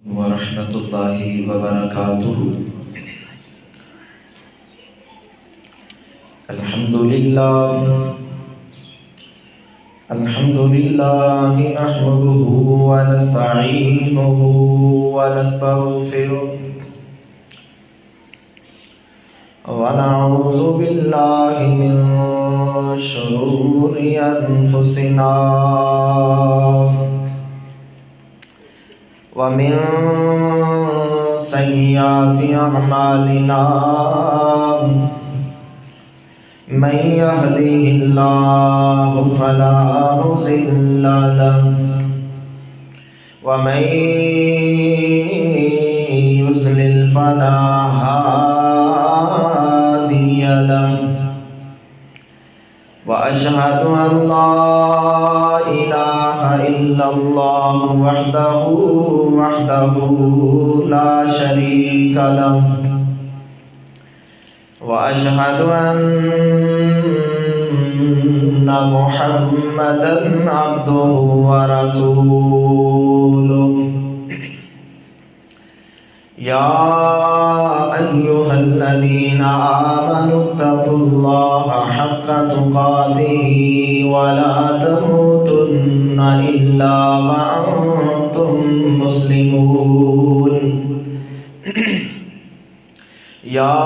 ورحمة الله وبركاته. الحمد لله نحمده ونستعينه ونستغفره ونعوذ بالله من شرور أنفسنا ومن سيئات أعمالنا من يهده الله فلا مضل له ومن يضلل فلا هادي له وأشهد أن لا إله إلا الله وحده لا شريك له وأشهد أن محمدًا عبده ورسوله. يا أيها الذين آمنوا اتقوا الله حق تقاته ولا تموتن إلا وأنتم مسلمون. يا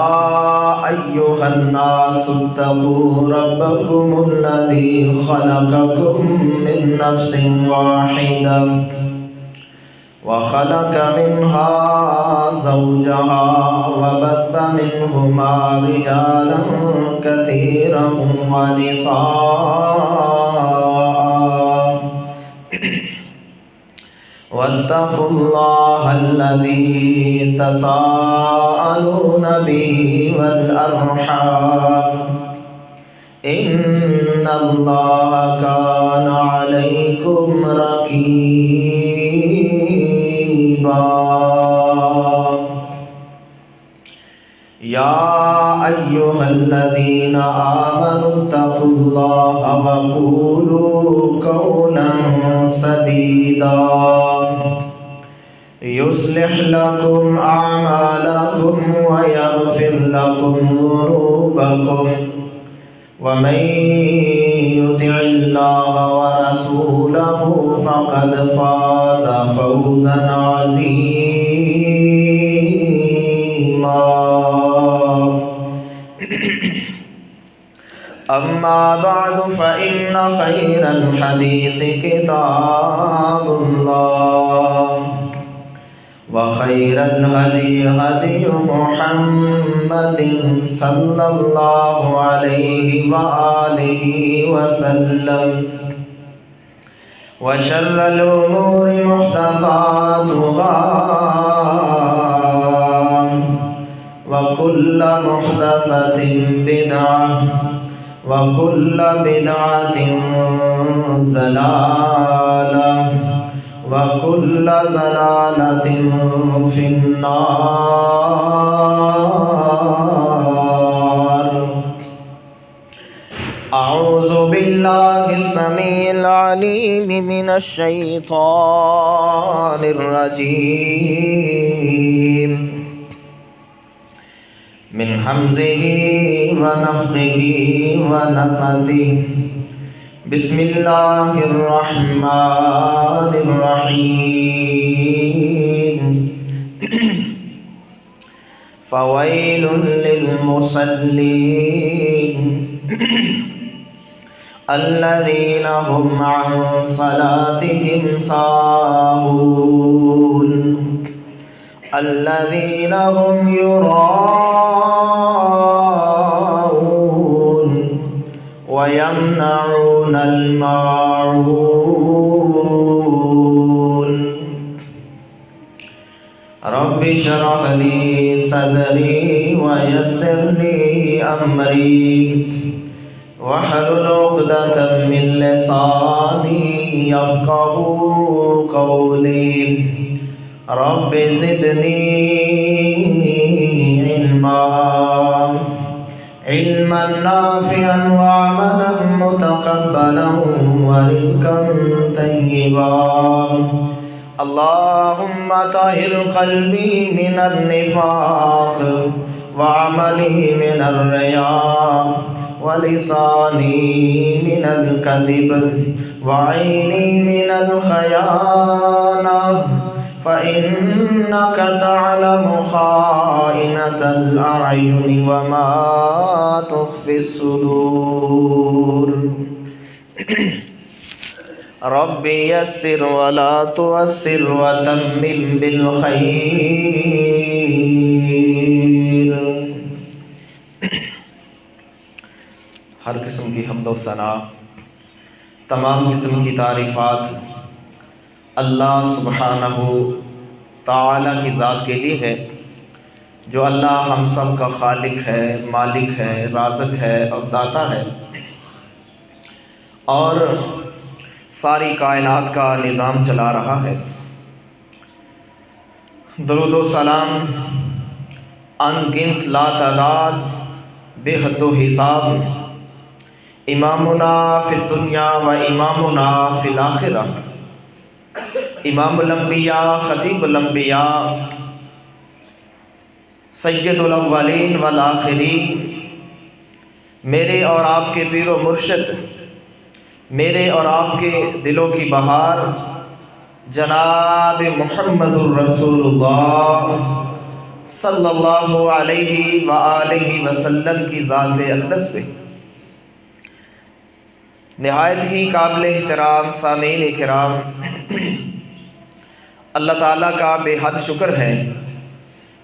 أيها الناس اتقوا ربكم الذي خلقكم من نفس واحدة وخلق منها زوجها وبث منهما رجالا كثيرا ونساء واتقوا الله الذي تساءلون به والأرحام إن الله كان عليكم رقيبا. يا أيها الذين آمنوا اتقوا الله وقولوا قولا سديدا يصلح لكم أعمالكم ويغفر لكم ذنوبكم ومن يطع الله ورسوله فقد فاز فوزا عظيما. أما بعد فإن خير الحديث كتاب الله وخير الهدي هدي محمد صلى الله عليه وآله وسلم وشر الأمور محدثاتها وكل محدثة بدعة وكل بدعة ضلالة وكل ضلالة في النار. أعوذ بالله السميع العليم من الشيطان الرجيم من همزه ونفخه ونفثه. بسم الله الرحمن الرحيم. فويل للمصلين الذين هم عن صلاتهم ساهون الذين هم يراءون ويمنعون الماعون. رب اشرح لي صدري ويسر لي أمري واحلل عقدة من لساني يفقهوا قولي. رب زدني علما نافعا وعملا متقبلا ورزقا طيبا. اللهم طهر قلبي من النفاق وعملي من الرياء ولساني من الكذب وعيني من الخيانة فإنك تعلم خائنة الأعين وما تخفي الصدور رب يسر ولا تعسر وتمم بالخير۔ ہر قسم کی حمد و ثنا، تمام قسم کی تعریفات اللہ سبحانہ تعالیٰ کی ذات کے لیے ہے، جو اللہ ہم سب کا خالق ہے، مالک ہے، رازق ہے اور داتا ہے، اور ساری کائنات کا نظام چلا رہا ہے۔ درود و سلام ان گنت لا تعداد بے حد و حساب امامنا فی الدنیا و امامنا فی الآخرہ، امام الانبیاء خطیب الانبیاء سید الاولین والآخرین، میرے اور آپ کے پیر و مرشد، میرے اور آپ کے دلوں کی بہار جناب محمد الرسول اللہ صلی اللہ علیہ وآلہ وسلم کی ذات اقدس پہ نہایت ہی قابل احترام سامعین کرام، اللہ تعالیٰ کا بے حد شکر ہے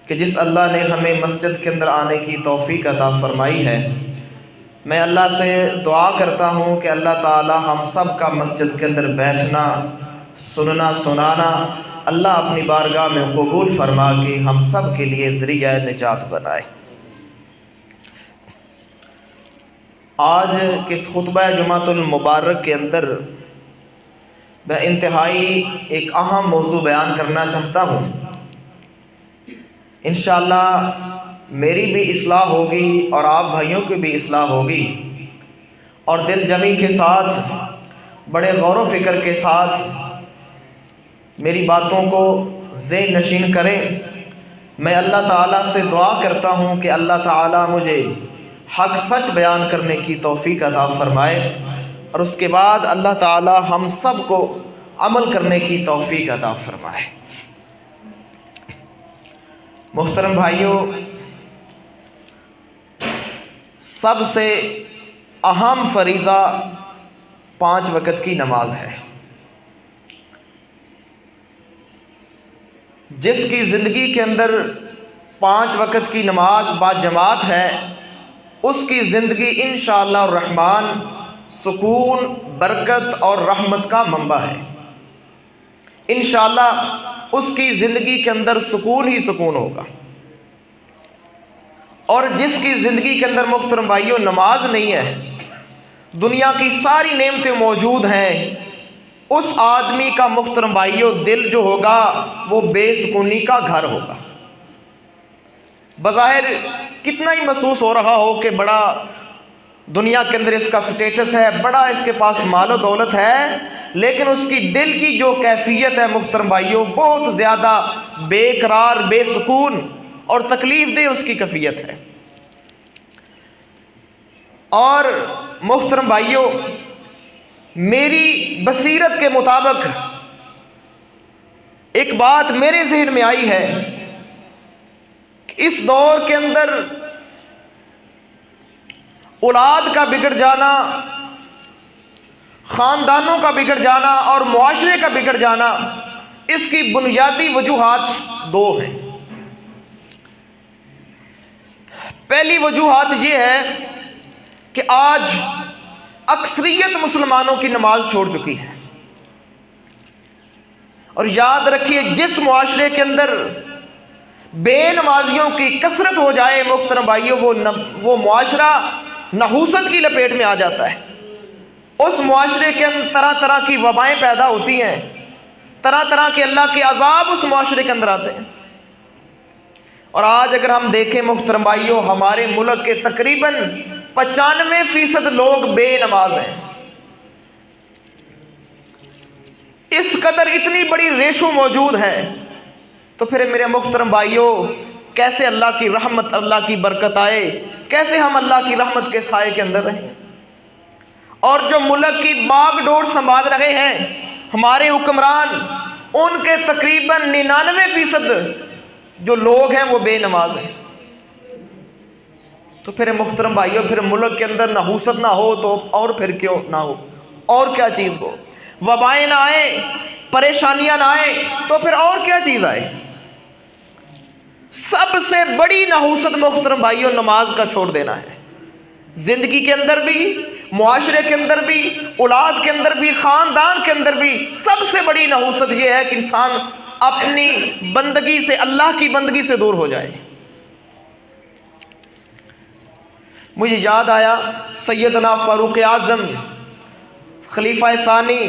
کہ جس اللہ نے ہمیں مسجد کے اندر آنے کی توفیق عطا فرمائی ہے۔ میں اللہ سے دعا کرتا ہوں کہ اللہ تعالیٰ ہم سب کا مسجد کے اندر بیٹھنا، سننا، سنانا اللہ اپنی بارگاہ میں قبول فرما کے ہم سب کے لیے ذریعہ نجات بنائے۔ آج کس خطبہ جمعۃ المبارک کے اندر میں انتہائی ایک اہم موضوع بیان کرنا چاہتا ہوں۔ انشاءاللہ میری بھی اصلاح ہوگی اور آپ بھائیوں کی بھی اصلاح ہوگی، اور دل جمی کے ساتھ بڑے غور و فکر کے ساتھ میری باتوں کو ذہن نشین کریں۔ میں اللہ تعالیٰ سے دعا کرتا ہوں کہ اللہ تعالیٰ مجھے حق سچ بیان کرنے کی توفیق عطا فرمائے، اور اس کے بعد اللہ تعالیٰ ہم سب کو عمل کرنے کی توفیق عطا فرمائے۔ محترم بھائیوں، سب سے اہم فریضہ 5 وقت کی نماز ہے۔ جس کی زندگی کے اندر 5 وقت کی نماز با جماعت ہے، اس کی زندگی انشاءاللہ الرحمن سکون، برکت اور رحمت کا منبع ہے۔ انشاءاللہ اس کی زندگی کے اندر سکون ہی سکون ہوگا، اور جس کی زندگی کے اندر محترم بھائیوں نماز نہیں ہے، دنیا کی ساری نعمتیں موجود ہیں، اس آدمی کا محترم بھائیوں دل جو ہوگا وہ بے سکونی کا گھر ہوگا۔ بظاہر کتنا ہی محسوس ہو رہا ہو کہ بڑا دنیا کے اندر اس کا سٹیٹس ہے، بڑا اس کے پاس مال و دولت ہے، لیکن اس کی دل کی جو کیفیت ہے محترم بھائیوں بہت زیادہ بے قرار، بے سکون اور تکلیف دہ اس کی کیفیت ہے۔ اور محترم بھائیوں، میری بصیرت کے مطابق ایک بات میرے ذہن میں آئی ہے کہ اس دور کے اندر اولاد کا بگڑ جانا، خاندانوں کا بگڑ جانا اور معاشرے کا بگڑ جانا، اس کی بنیادی وجوہات 2 ہیں۔ پہلی وجوہات یہ ہے کہ آج اکثریت مسلمانوں کی نماز چھوڑ چکی ہے، اور یاد رکھیے جس معاشرے کے اندر بے نمازیوں کی کثرت ہو جائے محترم بھائیوں، وہ معاشرہ نحوست کی لپیٹ میں آ جاتا ہے۔ اس معاشرے کے اندر طرح طرح کی وبائیں پیدا ہوتی ہیں، طرح طرح کے اللہ کے عذاب اس معاشرے کے اندر آتے ہیں۔ اور آج اگر ہم دیکھیں محترم بھائیوں، ہمارے ملک کے تقریباً 95% لوگ بے نماز ہیں۔ اس قدر اتنی بڑی ریشو موجود ہے، تو پھر میرے محترم بھائیوں کیسے اللہ کی رحمت، اللہ کی برکت آئے، کیسے ہم اللہ کی رحمت کے سائے کے اندر رہیں؟ اور جو ملک کی باغ ڈور سنبھال رہے ہیں ہمارے حکمران، ان کے تقریباً 99% جو لوگ ہیں وہ بے نماز ہیں۔ تو پھر محترم بھائیوں پھر ملک کے اندر نحوست نہ ہو تو اور پھر کیوں نہ ہو، اور کیا چیز ہو؟ وبائیں نہ آئیں، پریشانیاں نہ آئیں تو پھر اور کیا چیز آئے؟ سب سے بڑی نحوست محترم بھائیوں نماز کا چھوڑ دینا ہے۔ زندگی کے اندر بھی، معاشرے کے اندر بھی، اولاد کے اندر بھی، خاندان کے اندر بھی سب سے بڑی نحوست یہ ہے کہ انسان اپنی بندگی سے، اللہ کی بندگی سے دور ہو جائے۔ مجھے یاد آیا سیدنا فاروق اعظم خلیفہ ثانی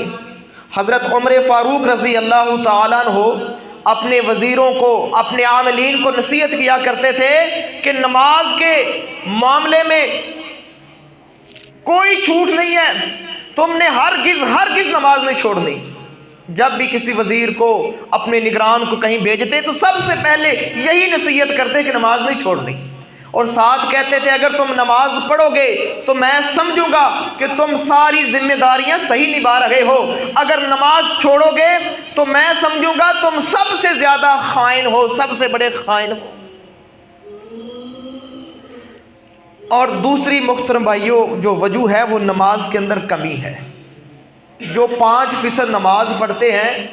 حضرت عمر فاروق رضی اللہ تعالیٰ عنہ اپنے وزیروں کو، اپنے عاملین کو نصیحت کیا کرتے تھے کہ نماز کے معاملے میں کوئی چھوٹ نہیں ہے، تم نے ہرگز نماز نہیں چھوڑنی۔ جب بھی کسی وزیر کو، اپنے نگران کو کہیں بھیجتے تو سب سے پہلے یہی نصیحت کرتے کہ نماز نہیں چھوڑنی، اور ساتھ کہتے تھے اگر تم نماز پڑھو گے تو میں سمجھوں گا کہ تم ساری ذمہ داریاں صحیح نبھا رہے ہو، اگر نماز چھوڑو گے تو میں سمجھوں گا تم سب سے زیادہ خائن ہو، سب سے بڑے خائن ہو۔ اور دوسری محترم بھائیوں جو وجہ ہے وہ نماز کے اندر کمی ہے۔ جو 5% نماز پڑھتے ہیں،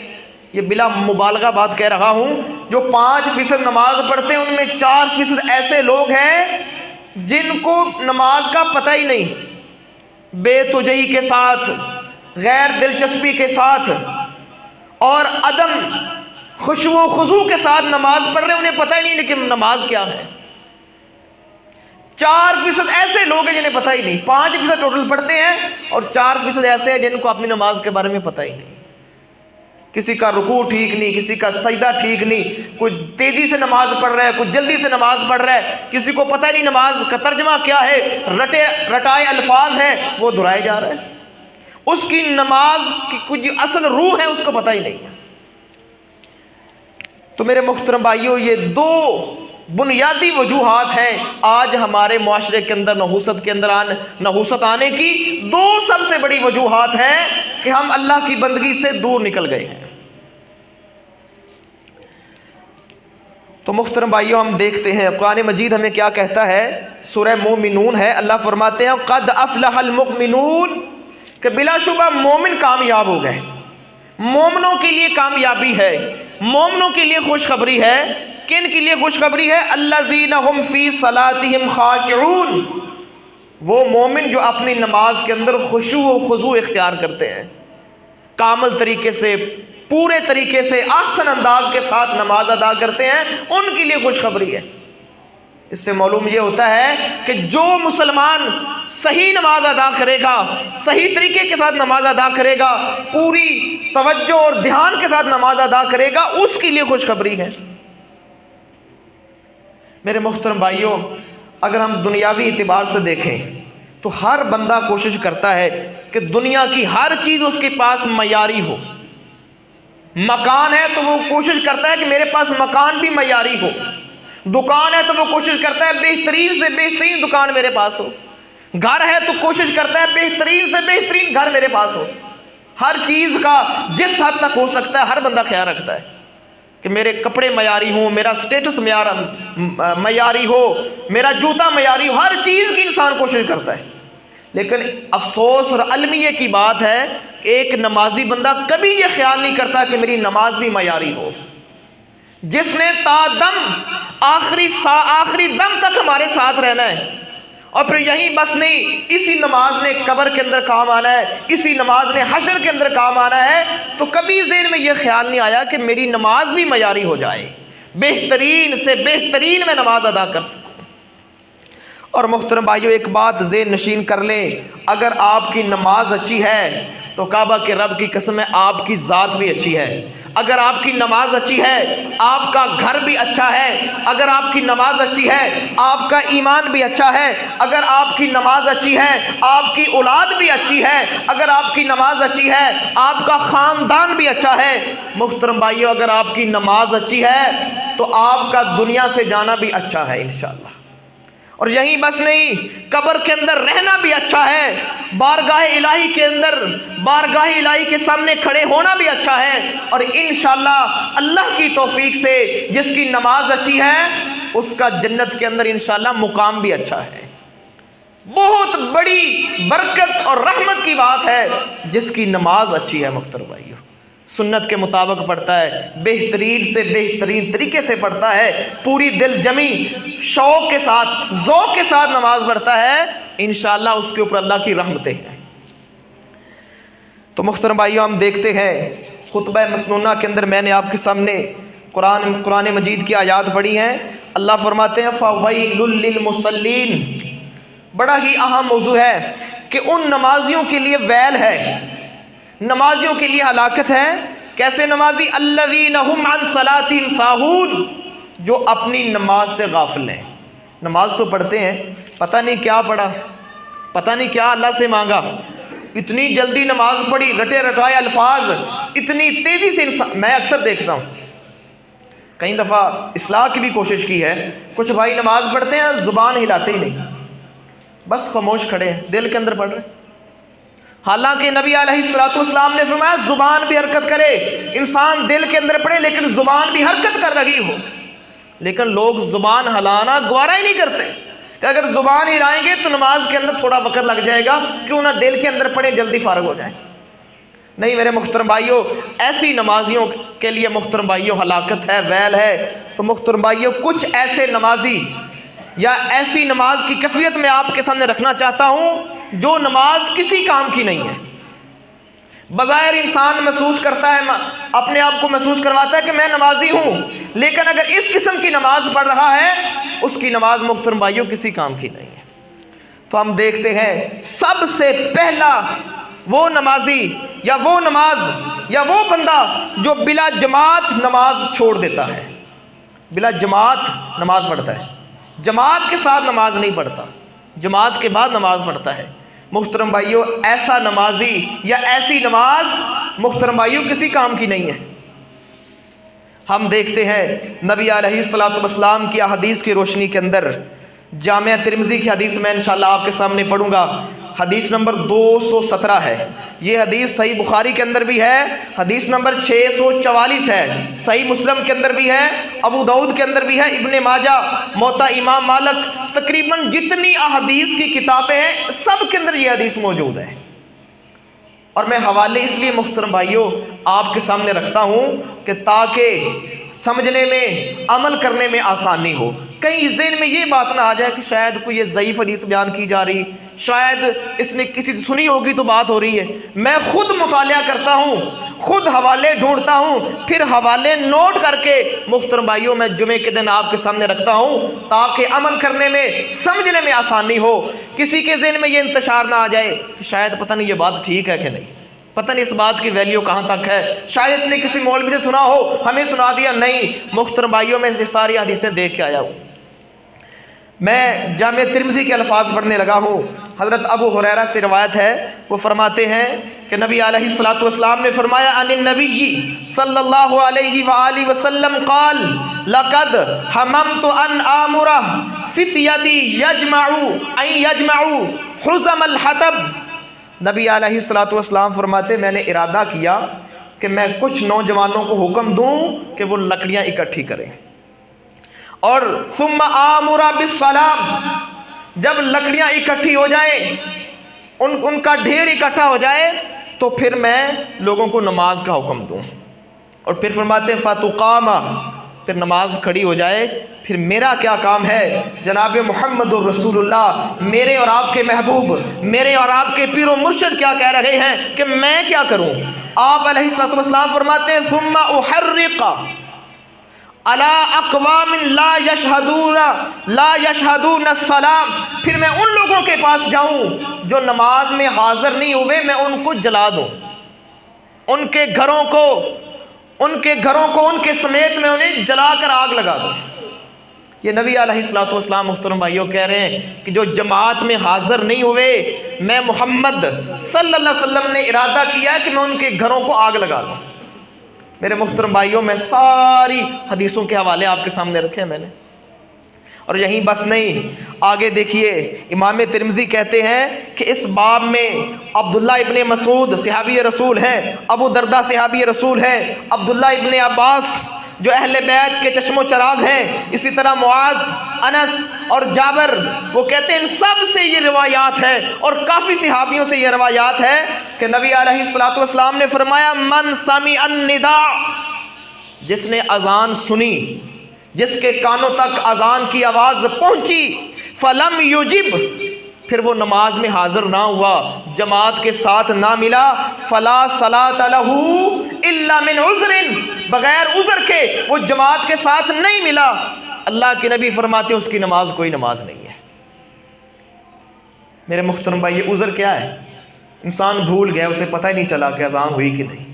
یہ بلا مبالغہ بات کہہ رہا ہوں، جو 5% نماز پڑھتے ہیں ان میں 4% ایسے لوگ ہیں جن کو نماز کا پتہ ہی نہیں، بے توجہی کے ساتھ، غیر دلچسپی کے ساتھ اور عدم خشوع و خضوع کے ساتھ نماز پڑھ رہے ہیں، انہیں پتہ ہی نہیں کہ نماز کیا ہے۔ 4% ایسے لوگ ہیں جنہیں پتہ ہی نہیں، 5% ٹوٹل پڑھتے ہیں اور 4% ایسے ہیں جن کو اپنی نماز کے بارے میں پتہ ہی نہیں۔ کسی کا رکوع ٹھیک نہیں، کسی کا سجدہ ٹھیک نہیں، کوئی تیزی سے نماز پڑھ رہا ہے، کوئی جلدی سے نماز پڑھ رہا ہے، کسی کو پتہ نہیں نماز کا ترجمہ کیا ہے، رٹائے الفاظ ہیں وہ دہرائے جا رہے ہیں، اس کی نماز کی کچھ اصل روح ہے اس کو پتہ ہی نہیں ہے۔ تو میرے محترم بھائیوں یہ 2 بنیادی وجوہات ہیں آج ہمارے معاشرے کے اندر نحوست آنے کی 2 سب سے بڑی وجوہات ہیں کہ ہم اللہ کی بندگی سے دور نکل گئے ہیں۔ تو محترم بھائیوں ہم دیکھتے ہیں قرآن مجید ہمیں کیا کہتا ہے، سورہ مومنون ہے، اللہ فرماتے ہیں قد افلح المؤمنون، کہ بلا شبہ مومن کامیاب ہو گئے۔ مومنوں کے لیے کامیابی ہے، مومنوں کے لیے خوشخبری ہے۔ کن کے لیے خوشخبری ہے؟ الذین هم فی صلاتہم خاشعون، وہ مومن جو اپنی نماز کے اندر خشوع و خضوع اختیار کرتے ہیں، کامل طریقے سے، پورے طریقے سے، احسن انداز کے ساتھ نماز ادا کرتے ہیں، ان کے لیے خوشخبری ہے۔ اس سے معلوم یہ ہوتا ہے کہ جو مسلمان صحیح نماز ادا کرے گا، صحیح طریقے کے ساتھ نماز ادا کرے گا، پوری توجہ اور دھیان کے ساتھ نماز ادا کرے گا، اس کے لیے خوشخبری ہے۔ میرے محترم بھائیوں اگر ہم دنیاوی اعتبار سے دیکھیں تو ہر بندہ کوشش کرتا ہے کہ دنیا کی ہر چیز اس کے پاس معیاری ہو۔ مکان ہے تو وہ کوشش کرتا ہے کہ میرے پاس مکان بھی معیاری ہو، دکان ہے تو وہ کوشش کرتا ہے بہترین سے بہترین دکان میرے پاس ہو، گھر ہے تو کوشش کرتا ہے بہترین سے بہترین گھر میرے پاس ہو۔ ہر چیز کا جس حد تک ہو سکتا ہے ہر بندہ خیال رکھتا ہے کہ میرے کپڑے معیاری ہوں، میرا سٹیٹس معیاری ہو، میرا جوتا معیاری ہو، ہر چیز کی انسان کوشش کرتا ہے۔ لیکن افسوس اور المیہ کی بات ہے کہ ایک نمازی بندہ کبھی یہ خیال نہیں کرتا کہ میری نماز بھی معیاری ہو۔ جس نے تا دم آخری دم تک ہمارے ساتھ رہنا ہے، اور پھر یہی بس نہیں، اسی نماز نے قبر کے اندر کام آنا ہے، اسی نماز نے حشر کے اندر کام آنا ہے، تو کبھی ذہن میں یہ خیال نہیں آیا کہ میری نماز بھی معیاری ہو جائے، بہترین سے بہترین میں نماز ادا کر سکوں۔ اور محترم بھائیو ایک بات ذہن نشین کر لیں، اگر آپ کی نماز اچھی ہے تو کعبہ کے رب کی قسم ہے آپ کی ذات بھی اچھی ہے۔ اگر آپ کی نماز اچھی ہے آپ کا گھر بھی اچھا ہے، اگر آپ کی نماز اچھی ہے آپ کا ایمان بھی اچھا ہے، اگر آپ کی نماز اچھی ہے آپ کی اولاد بھی اچھی ہے، اگر آپ کی نماز اچھی ہے آپ کا خاندان بھی اچھا ہے۔ محترم بھائیو، اگر آپ کی نماز اچھی ہے تو آپ کا دنیا سے جانا بھی اچھا ہے انشاءاللہ۔ اور یہی بس نہیں، قبر کے اندر رہنا بھی اچھا ہے، بارگاہ الہی کے اندر، بارگاہ الہی کے سامنے کھڑے ہونا بھی اچھا ہے، اور انشاءاللہ اللہ کی توفیق سے جس کی نماز اچھی ہے اس کا جنت کے اندر انشاءاللہ مقام بھی اچھا ہے۔ بہت بڑی برکت اور رحمت کی بات ہے جس کی نماز اچھی ہے۔ محترم بھائیو، سنت کے مطابق پڑھتا ہے، بہترین سے بہترین طریقے سے پڑھتا ہے، پوری دل جمی شوق کے ساتھ ذوق کے ساتھ نماز پڑھتا ہے، انشاءاللہ اس کے اوپر اللہ کی رحمتیں ہیں۔ تو محترم بھائیو، ہم دیکھتے ہیں خطبہ مسنونہ کے اندر میں نے آپ کے سامنے قرآن مجید کی آیات پڑھی ہیں۔ اللہ فرماتے ہیں فَوَيْلٌ لِّلْمُصَلِّينَ، بڑا ہی اہم موضوع ہے کہ ان نمازیوں کے لیے ویل ہے، نمازیوں کے لیے ہلاکت ہے۔ کیسے نمازی؟ الذین هم عن صلاتهم ساہون، جو اپنی نماز سے غافل ہیں۔ نماز تو پڑھتے ہیں، پتہ نہیں کیا پڑھا، پتہ نہیں کیا اللہ سے مانگا، اتنی جلدی نماز پڑھی، رٹے رٹائے الفاظ، اتنی تیزی سے انسان، میں اکثر دیکھتا ہوں، کئی دفعہ اصلاح کی بھی کوشش کی ہے، کچھ بھائی نماز پڑھتے ہیں زبان ہلاتے ہی نہیں، بس خاموش کھڑے ہیں، دل کے اندر پڑھ رہے ہیں۔ حالانکہ نبی علیہ السلام نے فرمایا زبان بھی حرکت کرے، انسان دل کے اندر پڑھے لیکن زبان بھی حرکت کر رہی ہو، لیکن لوگ زبان ہلانا گوارا ہی نہیں کرتے کہ اگر زبان ہلائیں گے تو نماز کے اندر تھوڑا وقت لگ جائے گا، کیوں نہ دل کے اندر پڑھے جلدی فارغ ہو جائیں۔ نہیں میرے محترم بھائیوں، ایسی نمازیوں کے لیے محترم بھائیوں ہلاکت ہے، ویل ہے۔ تو محترم بھائیوں، کچھ ایسے نمازی یا ایسی نماز کی کیفیت میں آپ کے سامنے رکھنا چاہتا ہوں جو نماز کسی کام کی نہیں ہے۔ بظاہر انسان محسوس کرتا ہے، اپنے آپ کو محسوس کرواتا ہے کہ میں نمازی ہوں، لیکن اگر اس قسم کی نماز پڑھ رہا ہے اس کی نماز محترم بھائیوں کسی کام کی نہیں ہے۔ تو ہم دیکھتے ہیں سب سے پہلا وہ نمازی یا وہ نماز یا وہ بندہ جو بلا جماعت نماز چھوڑ دیتا ہے، بلا جماعت نماز پڑھتا ہے، جماعت کے ساتھ نماز نہیں پڑھتا، جماعت کے بعد نماز پڑھتا ہے۔ محترم بھائیوں، ایسا نمازی یا ایسی نماز محترم بھائیوں کسی کام کی نہیں ہے۔ ہم دیکھتے ہیں نبی علیہ السلام کی احادیث کی روشنی کے اندر، جامعہ ترمذی کی حدیث میں انشاءاللہ آپ کے سامنے پڑھوں گا، حدیث نمبر 217 ہے، یہ حدیث صحیح بخاری کے اندر بھی ہے، حدیث نمبر 644 ہے، صحیح مسلم کے اندر بھی ہے، ابو داؤد کے اندر بھی ہے، ابن ماجہ، موطا امام مالک، تقریباً جتنی احادیث کی کتابیں ہیں سب کے اندر یہ حدیث موجود ہے۔ اور میں حوالے اس لیے محترم بھائیوں آپ کے سامنے رکھتا ہوں کہ تاکہ سمجھنے میں عمل کرنے میں آسانی ہو، کہیں ذہن میں یہ بات نہ آ جائے کہ شاید کوئی یہ ضعیف حدیث بیان کی جا رہی، شاید اس نے کسی سے سنی ہوگی تو بات ہو رہی ہے۔ میں خود مطالعہ کرتا ہوں، خود حوالے ڈھونڈتا ہوں، پھر حوالے نوٹ کر کے محترم بھائیوں میں جمعے کے دن آپ کے سامنے رکھتا ہوں تاکہ عمل کرنے میں سمجھنے میں آسانی ہو، کسی کے ذہن میں یہ انتشار نہ آ جائے کہ شاید پتہ نہیں یہ بات ٹھیک ہے کہ نہیں، پتہ نہیں اس بات کی ویلیو کہاں تک ہے، شاید اس نے کسی مولوی سے سنا ہو ہمیں سنا دیا۔ نہیں محترم بھائیوں، میں یہ ساری حدیثیں دیکھ کے آیا ہوں۔ میں جامعہ ترمذی کے الفاظ پڑھنے لگا ہوں، حضرت ابو ہریرہ سے روایت ہے، وہ فرماتے ہیں کہ نبی علیہ السلام نے فرمایا ان النبی صلی اللہ علیہ وآلہ وسلم قال لقد حممت ان آمر فتیتی یجمعوا حزم الحطب۔ نبی علیہ السلام فرماتے میں نے ارادہ کیا کہ میں کچھ نوجوانوں کو حکم دوں کہ وہ لکڑیاں اکٹھی کریں، اور ثم آمر بالصلاۃ، جب لکڑیاں اکٹھی ہو جائیں، ان کا ڈھیر اکٹھا ہو جائے تو پھر میں لوگوں کو نماز کا حکم دوں، اور پھر فرماتے ہیں فتقام، پھر نماز کھڑی ہو جائے، پھر میرا کیا کام ہے؟ جناب محمد الرسول اللہ، میرے اور آپ کے محبوب، میرے اور آپ کے پیر و مرشد کیا کہہ رہے ہیں کہ میں کیا کروں؟ آپ علیہ السلام فرماتے ہیں ثم احرق علی اقوام لا یشہدون السلام، پھر میں ان لوگوں کے پاس جاؤں جو نماز میں حاضر نہیں ہوئے، میں ان کو جلا دوں، ان کے گھروں کو، ان کے گھروں کو ان کے سمیت میں انہیں جلا کر آگ لگا دو۔ یہ نبی علیہ الصلوۃ والسلام محترم بھائیوں کہہ رہے ہیں کہ جو جماعت میں حاضر نہیں ہوئے، میں محمد صلی اللہ علیہ وسلم نے ارادہ کیا کہ میں ان کے گھروں کو آگ لگا دوں۔ میرے محترم بھائیوں، میں ساری حدیثوں کے حوالے آپ کے سامنے رکھے ہیں میں نے، اور یہیں بس نہیں، آگے دیکھیے امام ترمذی کہتے ہیں کہ اس باب میں عبداللہ ابن مسعود صحابی رسول ہیں، ابو دردہ صحابی رسول ہیں، عبداللہ ابن عباس جو اہل بیت کے چشم و چراغ ہیں، اسی طرح معاذ، انس اور جابر، وہ کہتے ہیں ان سب سے یہ روایات ہے، اور کافی صحابیوں سے یہ روایات ہے کہ نبی علیہ الصلوۃ والسلام نے فرمایا من سمع النداء، جس نے اذان سنی، جس کے کانوں تک اذان کی آواز پہنچی، فلم یجب، پھر وہ نماز میں حاضر نہ ہوا، جماعت کے ساتھ نہ ملا، فلا صلاۃ لہ الا من عذر، بغیر عذر کے وہ جماعت کے ساتھ نہیں ملا، اللہ کے نبی فرماتے ہیں اس کی نماز کوئی نماز نہیں ہے۔ میرے محترم بھائی، یہ عذر کیا ہے؟ انسان بھول گیا، اسے پتہ ہی نہیں چلا کہ اذان ہوئی کہ نہیں،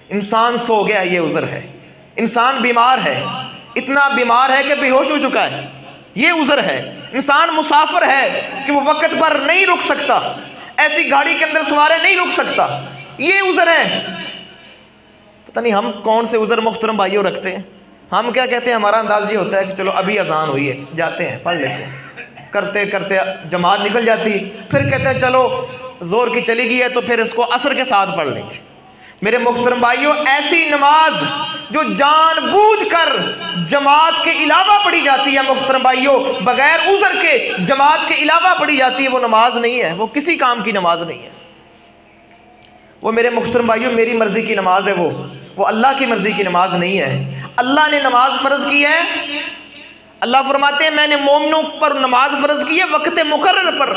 انسان سو گیا، یہ عذر ہے۔ انسان بیمار ہے، اتنا بیمار ہے کہ بے ہوش ہو چکا ہے، یہ عذر ہے۔ انسان مسافر ہے کہ وہ وقت پر نہیں رک سکتا، ایسی گاڑی کے اندر سوار ہے نہیں رک سکتا، یہ عذر ہے۔ پتہ نہیں ہم کون سے عذر محترم بھائیوں رکھتے ہیں۔ ہم کیا کہتے ہیں، ہمارا انداز یہ ہوتا ہے کہ چلو ابھی اذان ہوئی ہے، جاتے ہیں پڑھ لیتے ہیں، کرتے کرتے جماعت نکل جاتی، پھر کہتے ہیں چلو زور کی چلی گئی ہے تو پھر اس کو عصر کے ساتھ پڑھ لیں گے۔ میرے محترم بھائیوں، ایسی نماز جو جان بوجھ کر جماعت کے علاوہ پڑھی جاتی ہے، محترم بھائیوں بغیر عذر کے جماعت کے علاوہ پڑھی جاتی ہے، وہ نماز نہیں ہے، وہ کسی کام کی نماز نہیں ہے۔ وہ میرے محترم بھائیوں میری مرضی کی نماز ہے، وہ اللہ کی مرضی کی نماز نہیں ہے۔ اللہ نے نماز فرض کی ہے، اللہ فرماتے ہیں میں نے مومنوں پر نماز فرض کی ہے وقت مقرر پر۔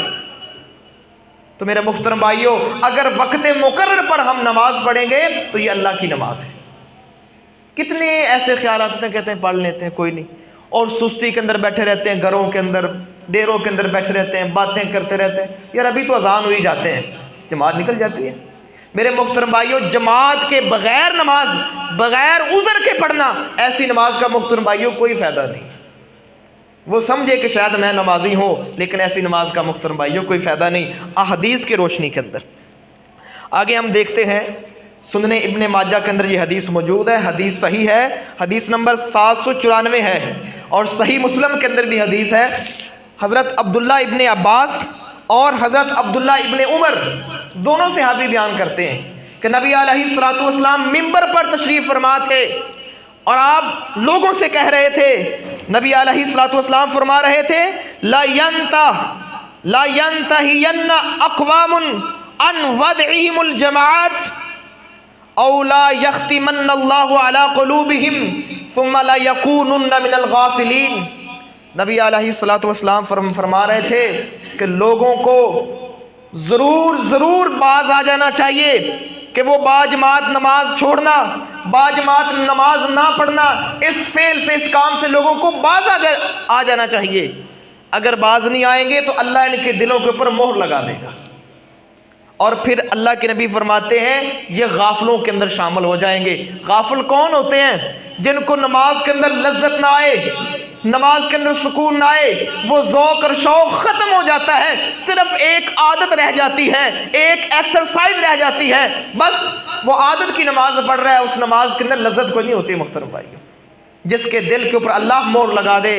تو میرے محترم بھائیوں اگر وقت مقرر پر ہم نماز پڑھیں گے تو یہ اللہ کی نماز ہے۔ کتنے ایسے خیالات ہوتے ہیں، کہتے ہیں پڑھ لیتے ہیں کوئی نہیں، اور سستی کے اندر بیٹھے رہتے ہیں، گھروں کے اندر ڈیروں کے اندر بیٹھے رہتے ہیں، باتیں کرتے رہتے ہیں، یار ابھی تو اذان ہوئی، جاتے ہیں، جماعت نکل جاتی ہے۔ میرے محترم بھائیوں جماعت کے بغیر نماز بغیر عذر کے پڑھنا، ایسی نماز کا محترم بھائیوں کوئی فائدہ نہیں۔ وہ سمجھے کہ شاید میں نمازی ہوں، لیکن ایسی نماز کا محترم بھائیوں کوئی فائدہ نہیں احادیث کی روشنی کے اندر۔ آگے ہم دیکھتے ہیں سنن ابن ماجہ کے اندر یہ حدیث موجود ہے، حدیث صحیح ہے، حدیث نمبر 794 ہے، اور صحیح مسلم کے اندر بھی حدیث ہے۔ حضرت عبداللہ ابن عباس اور حضرت عبداللہ ابن عمر دونوں صحابی بیان کرتے ہیں کہ نبی علیہ الصلوۃ والسلام ممبر پر تشریف فرما تھے اور آپ لوگوں سے کہہ رہے تھے، نبی علیہ الصلوۃ والسلام فرما رہے تھے لا ينتهين اقوام عن وضعهم الجماعات او لا يختمن الله على قلوبهم ثم لا يكونن من الغافلين۔ نبی علیہ الصلوۃ والسلام فرما رہے تھے کہ لوگوں کو ضرور باز آ جانا چاہیے کہ وہ باجماعت نماز چھوڑنا، باجماعت نماز نہ پڑھنا، اس فعل سے اس کام سے لوگوں کو باز آ جانا چاہیے۔ اگر باز نہیں آئیں گے تو اللہ ان کے دلوں کے اوپر مہر لگا دے گا، اور پھر اللہ کے نبی فرماتے ہیں یہ غافلوں کے اندر شامل ہو جائیں گے۔ غافل کون ہوتے ہیں؟ جن کو نماز کے اندر لذت نہ آئے، نماز کے اندر سکون نہ آئے، وہ ذوق اور شوق ختم ہو جاتا ہے، صرف ایک عادت رہ جاتی ہے، ایک ایکسرسائز رہ جاتی ہے، بس وہ عادت کی نماز پڑھ رہا ہے، اس نماز کے اندر لذت کوئی نہیں ہوتی۔ محترم بھائیو، جس کے دل کے اوپر اللہ مہر لگا دے،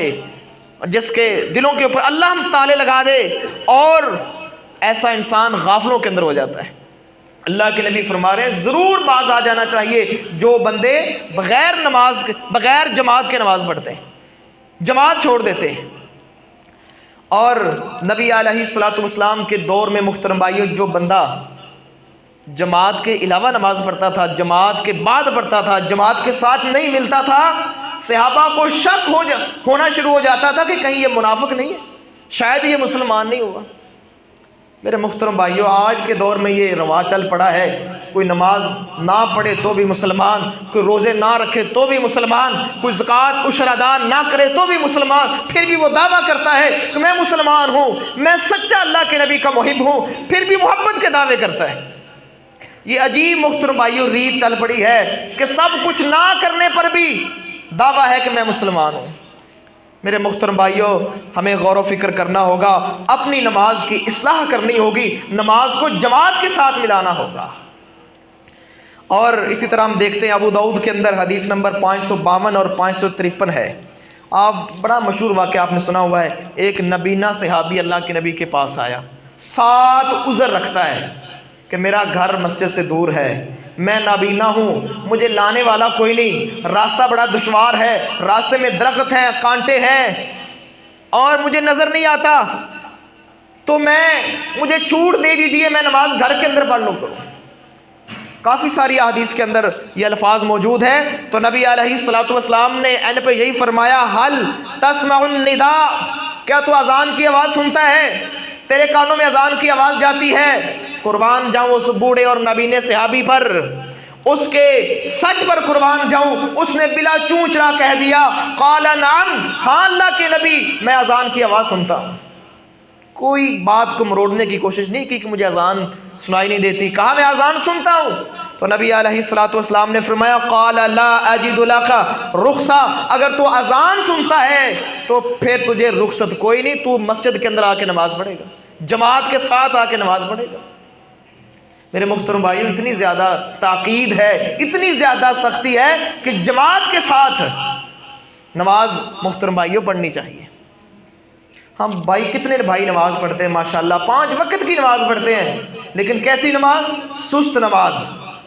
جس کے دلوں کے اوپر اللہ تالے لگا دے، اور ایسا انسان غافلوں کے اندر ہو جاتا ہے۔ اللہ کے نبی فرما رہے ہیں ضرور باز آ جانا چاہیے جو بندے بغیر جماعت کے نماز پڑھتے ہیں، جماعت چھوڑ دیتے ہیں۔ اور نبی علیہ الصلوۃ والسلام کے دور میں محترم بھائیو جو بندہ جماعت کے علاوہ نماز پڑھتا تھا، جماعت کے بعد پڑھتا تھا، جماعت کے ساتھ نہیں ملتا تھا، صحابہ کو شک ہونا شروع ہو جاتا تھا کہ کہیں یہ منافق نہیں ہے، شاید یہ مسلمان نہیں ہوا۔ میرے محترم بھائیو آج کے دور میں یہ رواج چل پڑا ہے، کوئی نماز نہ پڑھے تو بھی مسلمان، کوئی روزے نہ رکھے تو بھی مسلمان، کوئی زکوٰۃ عشر ادا نہ کرے تو بھی مسلمان، پھر بھی وہ دعویٰ کرتا ہے کہ میں مسلمان ہوں، میں سچا اللہ کے نبی کا محب ہوں، پھر بھی محبت کے دعوے کرتا ہے۔ یہ عجیب محترم بھائیوں ریت چل پڑی ہے کہ سب کچھ نہ کرنے پر بھی دعویٰ ہے کہ میں مسلمان ہوں۔ میرے محترم بھائیوں، ہمیں غور و فکر کرنا ہوگا، اپنی نماز کی اصلاح کرنی ہوگی، نماز کو جماعت کے ساتھ ملانا ہوگا۔ اور اسی طرح ہم دیکھتے ہیں ابو داؤد کے اندر حدیث نمبر 552 اور 553 ہے۔ آپ بڑا مشہور واقعہ آپ نے سنا ہوا ہے، ایک نبینہ صحابی اللہ کے نبی کے پاس آیا، 7 عذر رکھتا ہے کہ میرا گھر مسجد سے دور ہے، میں نابینا ہوں، مجھے لانے والا کوئی نہیں، راستہ بڑا دشوار ہے، راستے میں درخت ہیں، کانٹے ہیں اور مجھے نظر نہیں آتا، تو مجھے چھوٹ دے دیجئے، میں نماز گھر کے اندر پڑھ لوں کروں۔ کافی ساری احادیث کے اندر یہ الفاظ موجود ہیں۔ تو نبی علیہ الصلوۃ والسلام نے اینڈ پہ یہی فرمایا، حل تسمع النداء، کیا تو اذان کی آواز سنتا ہے؟ تیرے کانوں میں اذان کی آواز جاتی ہے؟ قربان جاؤں اس بوڑھے اور نبینے صحابی پر، اس کے سچ پر قربان جاؤں، اس نے بلا چون چرا کہہ دیا، قال نعم، ہاں اللہ کے نبی، میں اذان کی آواز سنتا ہوں۔ کوئی بات کو مروڑنے کی کوشش نہیں کی کہ مجھے اذان سنائی نہیں دیتی، کہا میں اذان سنتا ہوں۔ تو نبی علیہ الصلوۃ والسلام نے فرمایا، قال لا اجد لک رخصہ، اگر تو اذان سنتا ہے تو پھر تجھے رخصت کوئی نہیں، تو مسجد کے اندر آ کے نماز پڑھے گا، جماعت کے ساتھ آ کے نماز پڑھے گا۔ میرے محترم بھائیوں، اتنی زیادہ تاکید ہے، اتنی زیادہ سختی ہے کہ جماعت کے ساتھ نماز محترم بھائیوں پڑھنی چاہیے۔ ہم بھائی کتنے بھائی نماز پڑھتے ہیں ماشاءاللہ، 5 وقت کی نماز پڑھتے ہیں، لیکن کیسی نماز؟ سست نماز،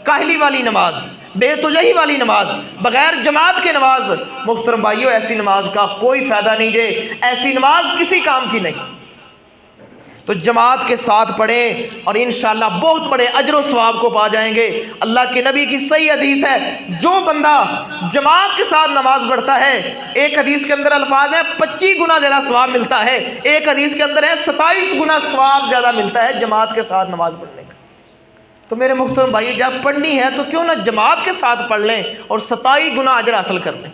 کاہلی والی نماز، بے توجہی والی نماز، بغیر جماعت کے نماز۔ محترم بھائیوں، ایسی نماز کا کوئی فائدہ نہیں ہے، ایسی نماز کسی کام کی نہیں۔ تو جماعت کے ساتھ پڑھیں اور انشاءاللہ بہت بڑے اجر و ثواب کو پا جائیں گے۔ اللہ کے نبی کی صحیح حدیث ہے، جو بندہ جماعت کے ساتھ نماز پڑھتا ہے، ایک حدیث کے اندر الفاظ ہیں 25 گنا زیادہ ثواب ملتا ہے، ایک حدیث کے اندر ہے 27 گنا ثواب زیادہ ملتا ہے جماعت کے ساتھ نماز پڑھنے کا۔ تو میرے محترم بھائی، جب پڑھنی ہے تو کیوں نہ جماعت کے ساتھ پڑھ لیں اور 27 گنا اجر حاصل کر لیں۔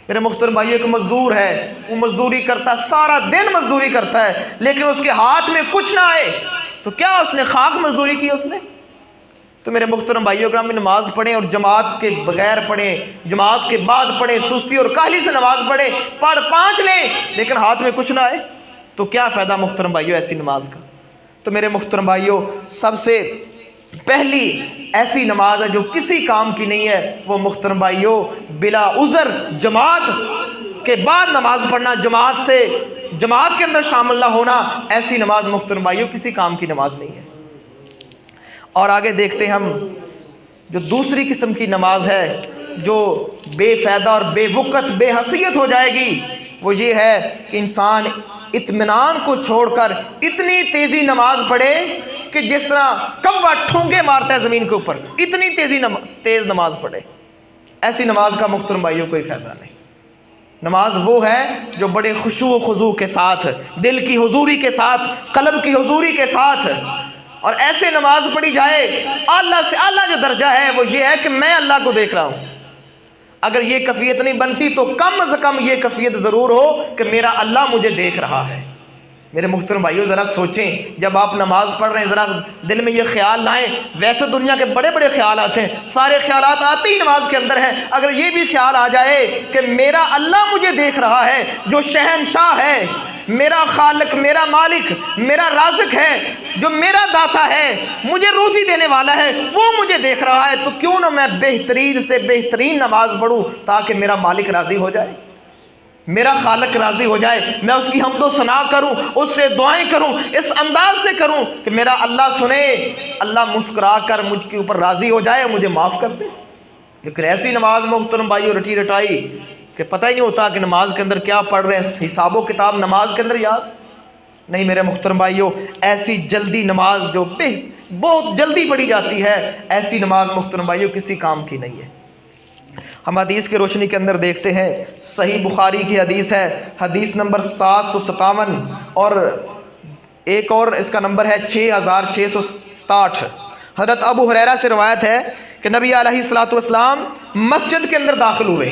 میرے محترم بھائیو، ایک مزدور ہے، وہ مزدوری کرتا ہے، سارا دن مزدوری کرتا ہے، لیکن اس کے ہاتھ میں کچھ نہ آئے تو کیا اس نے خاک مزدوری کی اس نے؟ تو میرے محترم بھائیو، اگر ہم نماز پڑھیں اور جماعت کے بغیر پڑھیں، جماعت کے بعد پڑھیں، سستی اور کاہلی سے نماز پڑھیں، پڑھ 5 لیں لیکن ہاتھ میں کچھ نہ آئے تو کیا فائدہ محترم بھائیو ایسی نماز کا؟ تو میرے محترم بھائیو، سب سے پہلی ایسی نماز ہے جو کسی کام کی نہیں ہے، وہ محترم بھائیو بلا عذر جماعت کے بعد نماز پڑھنا، جماعت کے اندر شامل نہ ہونا، ایسی نماز محترم بھائیو کسی کام کی نماز نہیں ہے۔ اور آگے دیکھتے ہیں ہم جو دوسری قسم کی نماز ہے جو بے فائدہ اور بے وقت بے حیثیت ہو جائے گی، وہ یہ ہے کہ انسان اطمینان کو چھوڑ کر اتنی تیزی نماز پڑھے کہ جس طرح کوا ٹھونگے مارتا ہے زمین کے اوپر، اتنی تیز نماز پڑھے، ایسی نماز کا محترم بھائیوں کوئی فائدہ نہیں۔ نماز وہ ہے جو بڑے خشوع و خضوع کے ساتھ، دل کی حضوری کے ساتھ، قلب کی حضوری کے ساتھ، اور ایسے نماز پڑھی جائے، اعلیٰ سے اعلیٰ جو درجہ ہے وہ یہ ہے کہ میں اللہ کو دیکھ رہا ہوں۔ اگر یہ کیفیت نہیں بنتی تو کم از کم یہ کیفیت ضرور ہو کہ میرا اللہ مجھے دیکھ رہا ہے۔ میرے محترم بھائیو، ذرا سوچیں، جب آپ نماز پڑھ رہے ہیں ذرا دل میں یہ خیال لائیں، ویسے دنیا کے بڑے بڑے خیال آتے ہیں، سارے خیالات آتے ہی نماز کے اندر ہیں، اگر یہ بھی خیال آ جائے کہ میرا اللہ مجھے دیکھ رہا ہے، جو شہنشاہ ہے، میرا خالق، میرا مالک، میرا رازق ہے، جو میرا داتا ہے، مجھے روزی دینے والا ہے، وہ مجھے دیکھ رہا ہے، تو کیوں نہ میں بہترین سے بہترین نماز پڑھوں تاکہ میرا مالک راضی ہو جائے، میرا خالق راضی ہو جائے، میں اس کی حمد و ثنا کروں، اس سے دعائیں کروں، اس انداز سے کروں کہ میرا اللہ سنے، اللہ مسکرا کر مجھ کے اوپر راضی ہو جائے، مجھے معاف کر دے۔ لیکن ایسی نماز محترم بھائیو رٹی رٹائی کہ پتہ ہی نہیں ہوتا کہ نماز کے اندر کیا پڑھ رہے ہیں، حساب و کتاب نماز کے اندر یاد نہیں۔ میرے محترم بھائیو، ایسی جلدی نماز جو بہت جلدی پڑھی جاتی ہے، ایسی نماز محترم بھائیو کسی کام کی نہیں ہے۔ ہم حدیث کی روشنی کے اندر دیکھتے ہیں، صحیح بخاری کی حدیث ہے، حدیث نمبر 757، اور ایک اور اس کا نمبر ہے 6667۔ حضرت ابو ہریرہ سے روایت ہے کہ نبی علیہ الصلوۃ والسلام مسجد کے اندر داخل ہوئے،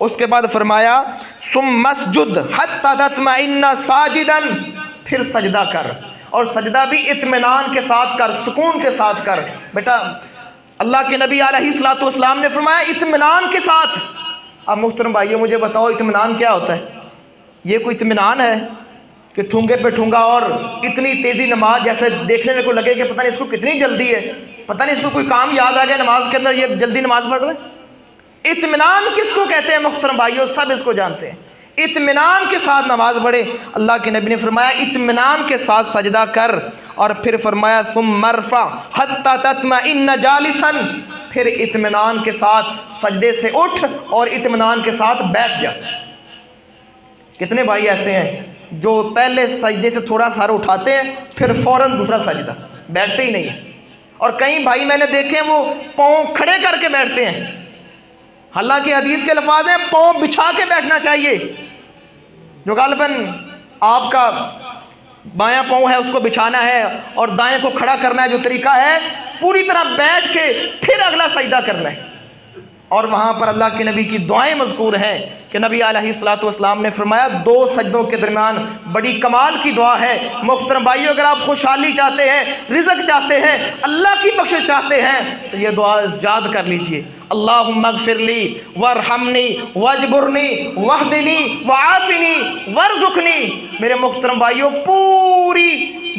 اس کے بعد فرمایا ثم مسجد حتی تطمئن ساجدا، پھر سجدہ کر، اور سجدہ بھی اطمینان کے ساتھ کر، سکون کے ساتھ کر۔ بیٹا اللہ کے نبی علیہ الصلوۃ والسلام نے فرمایا اطمینان کے ساتھ۔ اب محترم بھائیو مجھے بتاؤ اطمینان کیا ہوتا ہے؟ یہ کوئی اطمینان ہے کہ ٹھونگے پہ ٹھونگا اور اتنی تیزی نماز، جیسے دیکھنے میں کو لگے کہ پتہ نہیں اس کو کتنی جلدی ہے، پتہ نہیں اس کو کوئی کام یاد آ گیا نماز کے اندر، یہ جلدی نماز پڑھ رہے ہیں۔ اطمینان کس کو کہتے ہیں محترم بھائیو؟ سب اس کو جانتے ہیں۔ اطمینان کے ساتھ نماز پڑھے۔ اللہ کے نبی نے فرمایا اطمینان کے ساتھ سجدہ کر، اور پھر فرمایا ثم ارفع حتی تطمئن جالسا، پھر اطمینان کے ساتھ سجدے سے اٹھ اور اطمینان کے ساتھ بیٹھ جا۔ کتنے بھائی ایسے ہیں جو پہلے سجدے سے تھوڑا سا اٹھاتے ہیں پھر فوراً دوسرا سجدہ، بیٹھتے ہی نہیں ہیں۔ اور کئی بھائی میں نے دیکھے ہیں وہ پاؤں کھڑے کر کے بیٹھتے ہیں، حالانکہ حدیث کے الفاظ ہیں پاؤں بچھا کے بیٹھنا چاہیے۔ جو غالباً آپ کا بایاں پاؤں ہے اس کو بچھانا ہے اور دائیں کو کھڑا کرنا ہے، جو طریقہ ہے پوری طرح بیٹھ کے پھر اگلا سجدہ کرنا ہے۔ اور وہاں پر اللہ کے نبی کی دعائیں مذکور ہیں کہ نبی علیہ الصلوۃ والسلام نے فرمایا 2 سجدوں کے درمیان بڑی کمال کی دعا ہے۔ محترم بھائیو اگر آپ خوشحالی چاہتے ہیں، رزق چاہتے ہیں، اللہ کی بخشش چاہتے ہیں تو یہ دعا یاد کر لیجئے، اللہم اغفر لی وارحمنی واجبرنی واہدنی وعافنی وارزقنی۔ میرے محترم بھائیو پوری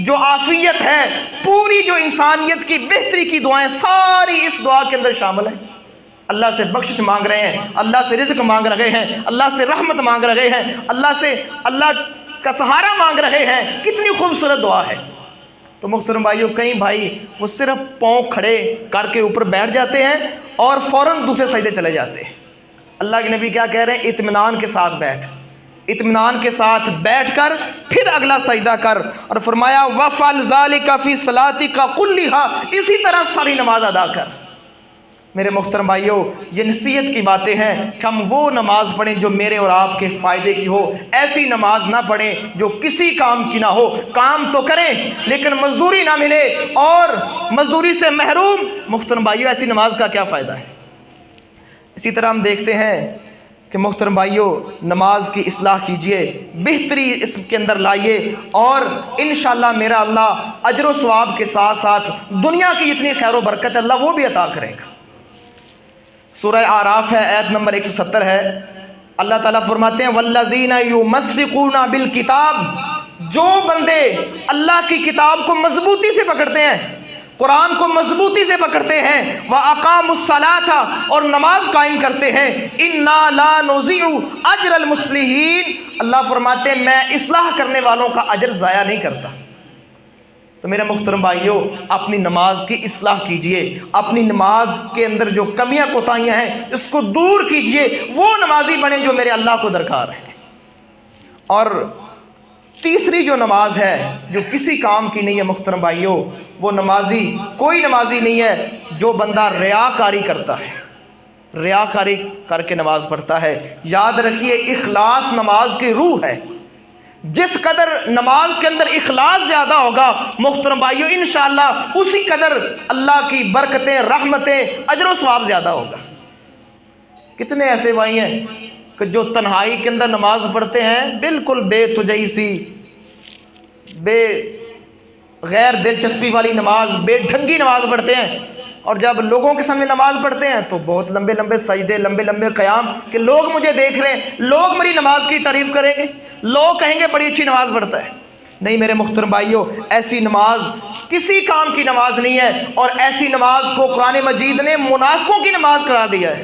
جو عافیت ہے، پوری جو انسانیت کی بہتری کی دعائیں ساری اس دعا کے اندر شامل ہیں۔ اللہ سے بخشش مانگ رہے ہیں، اللہ سے رزق مانگ رہے ہیں، اللہ سے رحمت مانگ رہے ہیں، اللہ کا سہارا مانگ رہے ہیں۔ کتنی خوبصورت دعا ہے۔ تو محترم بھائیو کئی بھائی وہ صرف پاؤں کھڑے کر کے اوپر بیٹھ جاتے ہیں اور فوراً دوسرے سجدے چلے جاتے ہیں۔ اللہ کے نبی کیا کہہ رہے ہیں؟ اطمینان کے ساتھ بیٹھ، اطمینان کے ساتھ بیٹھ کر پھر اگلا سجدہ کر، اور فرمایا وَفْعَلْ ذَلِكَ فِي صَلَاتِكَ كُلِّهَا، اسی طرح ساری نماز ادا کر۔ میرے محترم بھائیو یہ نصیحت کی باتیں ہیں کہ ہم وہ نماز پڑھیں جو میرے اور آپ کے فائدے کی ہو، ایسی نماز نہ پڑھیں جو کسی کام کی نہ ہو۔ کام تو کریں لیکن مزدوری نہ ملے اور مزدوری سے محروم۔ محترم بھائیو ایسی نماز کا کیا فائدہ ہے؟ اسی طرح ہم دیکھتے ہیں کہ محترم بھائیو نماز کی اصلاح کیجئے، بہتری اس کے اندر لائیے، اور انشاءاللہ میرا اللہ اجر و ثواب کے ساتھ ساتھ دنیا کی اتنی خیر و برکت اللہ وہ بھی عطا کرے گا۔ سورہ اعراف ہے، آیت نمبر 170 ہے۔ اللہ تعالیٰ فرماتے ہیں والذین یمسکون بالکتاب، جو بندے اللہ کی کتاب کو مضبوطی سے پکڑتے ہیں، قرآن کو مضبوطی سے پکڑتے ہیں، وَأَقَامُوا الصَّلَاةَ، اور نماز قائم کرتے ہیں، إِنَّا لَا نُضِيعُ أَجْرَ الْمُصْلِحِينَ، اللہ فرماتے ہیں میں اصلاح کرنے والوں کا اجر ضائع نہیں کرتا۔ تو میرے محترم بھائیو اپنی نماز کی اصلاح کیجئے، اپنی نماز کے اندر جو کمیاں کوتاہیاں ہیں اس کو دور کیجئے، وہ نمازی بنیں جو میرے اللہ کو درکار ہے۔ اور تیسری جو نماز ہے جو کسی کام کی نہیں ہے محترم بھائیو، وہ نمازی کوئی نمازی نہیں ہے جو بندہ ریاکاری کرتا ہے، ریاکاری کر کے نماز پڑھتا ہے۔ یاد رکھیے اخلاص نماز کی روح ہے۔ جس قدر نماز کے اندر اخلاص زیادہ ہوگا محترم بھائیو انشاءاللہ اسی قدر اللہ کی برکتیں، رحمتیں، اجر و ثواب زیادہ ہوگا۔ کتنے ایسے بھائی ہیں کہ جو تنہائی کے اندر نماز پڑھتے ہیں بالکل بے تجئی سی، بے غیر دلچسپی والی نماز، بے ڈھنگی نماز پڑھتے ہیں، اور جب لوگوں کے سامنے نماز پڑھتے ہیں تو بہت لمبے لمبے سجدے، لمبے لمبے قیام، کہ لوگ مجھے دیکھ رہے ہیں، لوگ میری نماز کی تعریف کریں گے، لوگ کہیں گے بڑی اچھی نماز پڑھتا ہے۔ نہیں میرے محترم بھائیو ایسی نماز کسی کام کی نماز نہیں ہے، اور ایسی نماز کو قرآن مجید نے منافقوں کی نماز قرار دیا ہے۔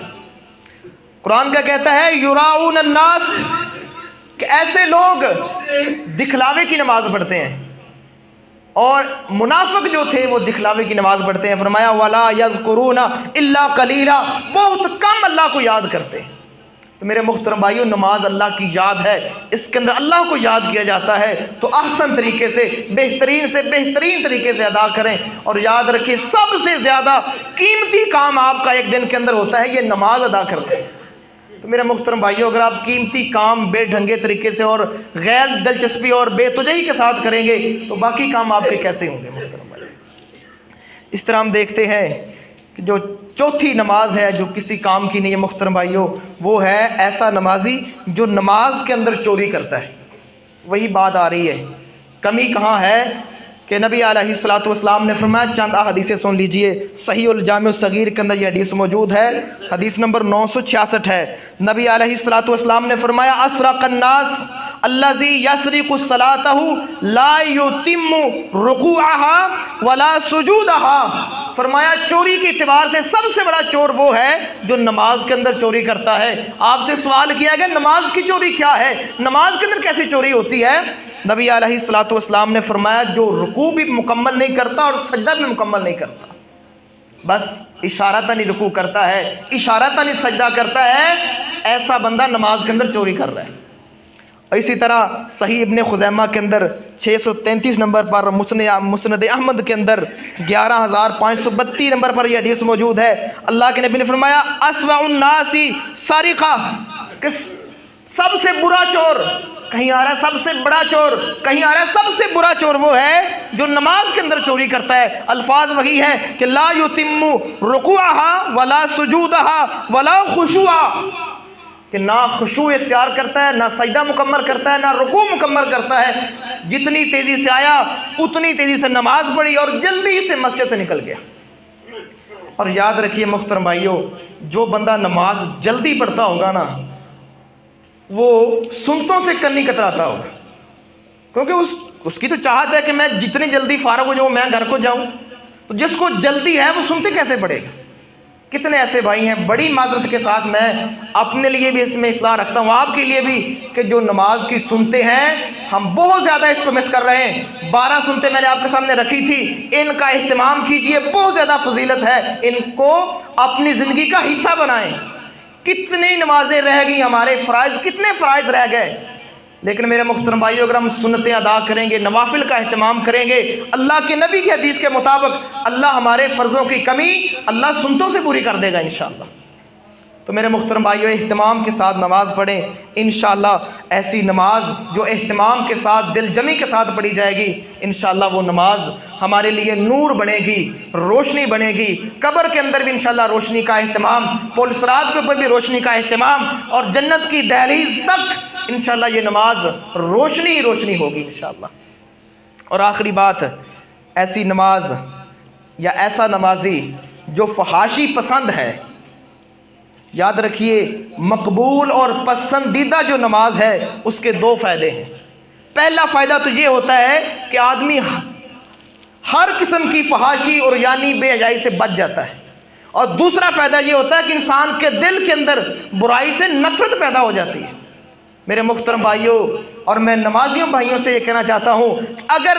قرآن کا کہتا ہے یراؤن الناس، کہ ایسے لوگ دکھلاوے کی نماز پڑھتے ہیں، اور منافق جو تھے وہ دکھلاوے کی نماز پڑھتے ہیں۔ فرمایا وَلَا يَذْكُرُونَ إِلَّا قَلِيلًا، بہت کم اللہ کو یاد کرتے ہیں۔ تو میرے محترم بھائیو نماز اللہ کی یاد ہے، اس کے اندر اللہ کو یاد کیا جاتا ہے، تو احسن طریقے سے بہترین طریقے سے ادا کریں، اور یاد رکھیں سب سے زیادہ قیمتی کام آپ کا ایک دن کے اندر ہوتا ہے یہ نماز ادا کرنا ہے۔ تو میرے محترم بھائیو اگر آپ قیمتی کام بے ڈھنگے طریقے سے اور غیر دلچسپی اور بے تجئی کے ساتھ کریں گے تو باقی کام آپ کے کیسے ہوں گے محترم بھائیو؟ اس طرح ہم دیکھتے ہیں کہ جو چوتھی نماز ہے جو کسی کام کی نہیں ہے محترم بھائیوں، وہ ہے ایسا نمازی جو نماز کے اندر چوری کرتا ہے۔ وہی بات آ رہی ہے، کمی کہاں ہے کہ نبی علیہ الصلوۃ والسلام نے فرمایا، چند احادیثیں سن لیجئے، صحیح الجامع الصغیر کے اندر یہ حدیث موجود ہے، حدیث نمبر 966 ہے۔ نبی علیہ الصلوۃ والسلام نے فرمایا، اسرق الناس الذی یسرق صلاتہ لا یتم رکوعها ولا سجودها، فرمایا چوری کے اعتبار سے سب سے بڑا چور وہ ہے جو نماز کے اندر چوری کرتا ہے۔ آپ سے سوال کیا گیا نماز کی چوری کیا ہے، نماز کے اندر کیسے چوری ہوتی ہے؟ نبی علیہ الصلوۃ والسلام نے فرمایا جو رکوع بھی مکمل نہیں کرتا اور سجدہ بھی مکمل نہیں کرتا، بس اشارتاً رکوع کرتا ہے، اشارتاً سجدہ کرتا ہے، ایسا بندہ نماز کے اندر چوری کر رہا ہے۔ اور اسی طرح صحیح ابن خزیمہ کے اندر 633 نمبر پر، مسند احمد کے اندر 11532 نمبر پر یہ حدیث موجود ہے۔ اللہ کے نبی نے فرمایا، اسوأ الناس سارقہ، سب سے برا چور، کہیں آ رہا ہے سب سے بڑا چور، کہیں آ رہا ہے سب سے برا چور وہ ہے جو نماز کے اندر چوری کرتا ہے۔ الفاظ وہی ہے کہ لا یتم رکوعها ولا سجودها ولا خشوعا، کہ نہ خشوع اختیار کرتا ہے، نہ سجدہ مکمل کرتا ہے، نہ رکوع مکمل کرتا ہے، جتنی تیزی سے آیا اتنی تیزی سے نماز پڑھی اور جلدی سے مسجد سے نکل گیا۔ اور یاد رکھیے محترم بھائیوں، جو بندہ نماز جلدی پڑھتا ہوگا نا، وہ سنتوں سے کنی کتراتا ہوگا، کیونکہ اس کی تو چاہت ہے کہ میں جتنی جلدی فارغ ہو جاؤں میں گھر کو جاؤں، تو جس کو جلدی ہے وہ سنتے کیسے پڑھے گا؟ کتنے ایسے بھائی ہیں، بڑی معذرت کے ساتھ میں اپنے لیے بھی اس میں اصلاح رکھتا ہوں، آپ کے لیے بھی، کہ جو نماز کی سنتے ہیں ہم بہت زیادہ اس کو مس کر رہے ہیں۔ 12 سنتے میں نے آپ کے سامنے رکھی تھی، ان کا اہتمام کیجئے، بہت زیادہ فضیلت ہے، ان کو اپنی زندگی کا حصہ بنائیں۔ کتنی نمازیں رہ گئی، ہمارے فرائض کتنے فرائض رہ گئے، لیکن میرے محترم بھائیو اگر ہم سنتیں ادا کریں گے، نوافل کا اہتمام کریں گے، اللہ کے نبی کی حدیث کے مطابق اللہ ہمارے فرضوں کی کمی اللہ سنتوں سے پوری کر دے گا انشاءاللہ۔ تو میرے محترم بھائیو اہتمام کے ساتھ نماز پڑھیں، انشاءاللہ ایسی نماز جو اہتمام کے ساتھ دل جمی کے ساتھ پڑھی جائے گی، انشاءاللہ وہ نماز ہمارے لیے نور بنے گی، روشنی بنے گی، قبر کے اندر بھی انشاءاللہ روشنی کا اہتمام، پل صراط کے اوپر بھی روشنی کا اہتمام، اور جنت کی دہلیز تک انشاءاللہ یہ نماز روشنی ہی روشنی ہوگی انشاءاللہ۔ اور آخری بات، ایسی نماز یا ایسا نمازی جو فحاشی پسند ہے، یاد رکھیے مقبول اور پسندیدہ جو نماز ہے اس کے 2 فائدے ہیں۔ پہلا فائدہ تو یہ ہوتا ہے کہ آدمی ہر قسم کی فحاشی اور یعنی بے حیائی سے بچ جاتا ہے، اور دوسرا فائدہ یہ ہوتا ہے کہ انسان کے دل کے اندر برائی سے نفرت پیدا ہو جاتی ہے۔ میرے محترم بھائیوں اور میں نمازیوں بھائیوں سے یہ کہنا چاہتا ہوں، اگر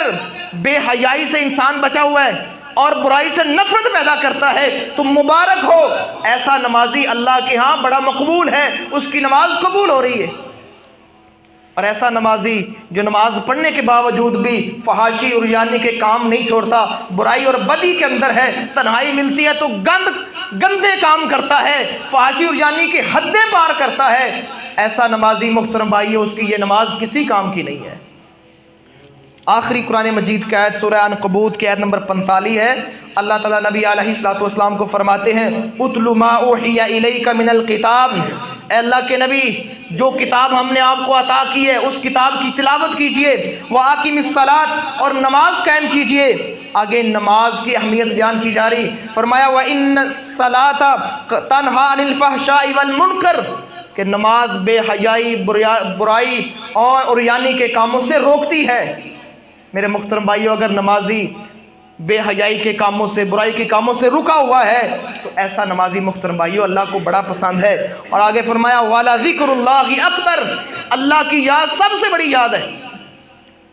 بے حیائی سے انسان بچا ہوا ہے اور برائی سے نفرت پیدا کرتا ہے تو مبارک ہو، ایسا نمازی اللہ کے ہاں بڑا مقبول ہے، اس کی نماز قبول ہو رہی ہے۔ اور ایسا نمازی جو نماز پڑھنے کے باوجود بھی فحاشی اور یعنی کے کام نہیں چھوڑتا، برائی اور بدی کے اندر ہے، تنہائی ملتی ہے تو گندے کام کرتا ہے، فحاشی اور یعنی کے حدیں پار کرتا ہے، ایسا نمازی محترم بھائی اس کی یہ نماز کسی کام کی نہیں ہے۔ آخری قرآن مجید کی آیت سورہ عنکبوت کی آیت نمبر 45 ہے، اللہ تعالیٰ نبی علیہ الصلوۃ والسلام کو فرماتے ہیں، اتل ما اوحی الیک من الکتاب، اے اللہ کے نبی جو کتاب ہم نے آپ کو عطا کی ہے اس کتاب کی تلاوت کیجئے، واقم الصلاۃ، اور نماز قائم کیجئے۔ آگے نماز کی اہمیت بیان کی جا رہی، فرمایا وَإِنَّ الصَّلَاةَ تَنْهَىٰ عَنِ الْفَحْشَاءِ وَالْمُنکَرِ، کہ نماز بے حیائی، برائی اور یعنی کے کاموں سے روکتی ہے۔ میرے محترم بھائیو اگر نمازی بے حیائی کے کاموں سے، برائی کے کاموں سے رکا ہوا ہے تو ایسا نمازی محترم بھائیو اللہ کو بڑا پسند ہے۔ اور آگے فرمایا وَعَلَى ذِكْرُ اللَّهِ أَكْبَرُ، اللہ کی یاد سب سے بڑی یاد ہے،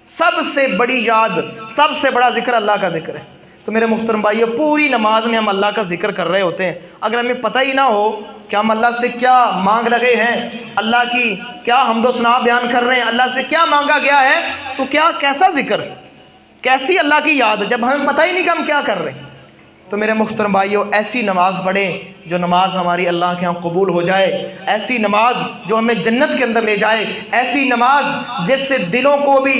سب سے بڑی یاد، سب سے بڑا ذکر اللہ کا ذکر ہے۔ تو میرے محترم بھائیو پوری نماز میں ہم اللہ کا ذکر کر رہے ہوتے ہیں، اگر ہمیں پتہ ہی نہ ہو کہ ہم اللہ سے کیا مانگ رہے ہیں، اللہ کی کیا حمد و ثنا بیان کر رہے ہیں، اللہ سے کیا مانگا گیا ہے، تو کیسا ذکر، کیسی اللہ کی یاد جب ہمیں پتہ ہی نہیں کہ ہم کیا کر رہے ہیں۔ تو میرے محترم بھائیو ایسی نماز پڑھیں جو نماز ہماری اللہ کے ہاں قبول ہو جائے، ایسی نماز جو ہمیں جنت کے اندر لے جائے، ایسی نماز جس سے دلوں کو بھی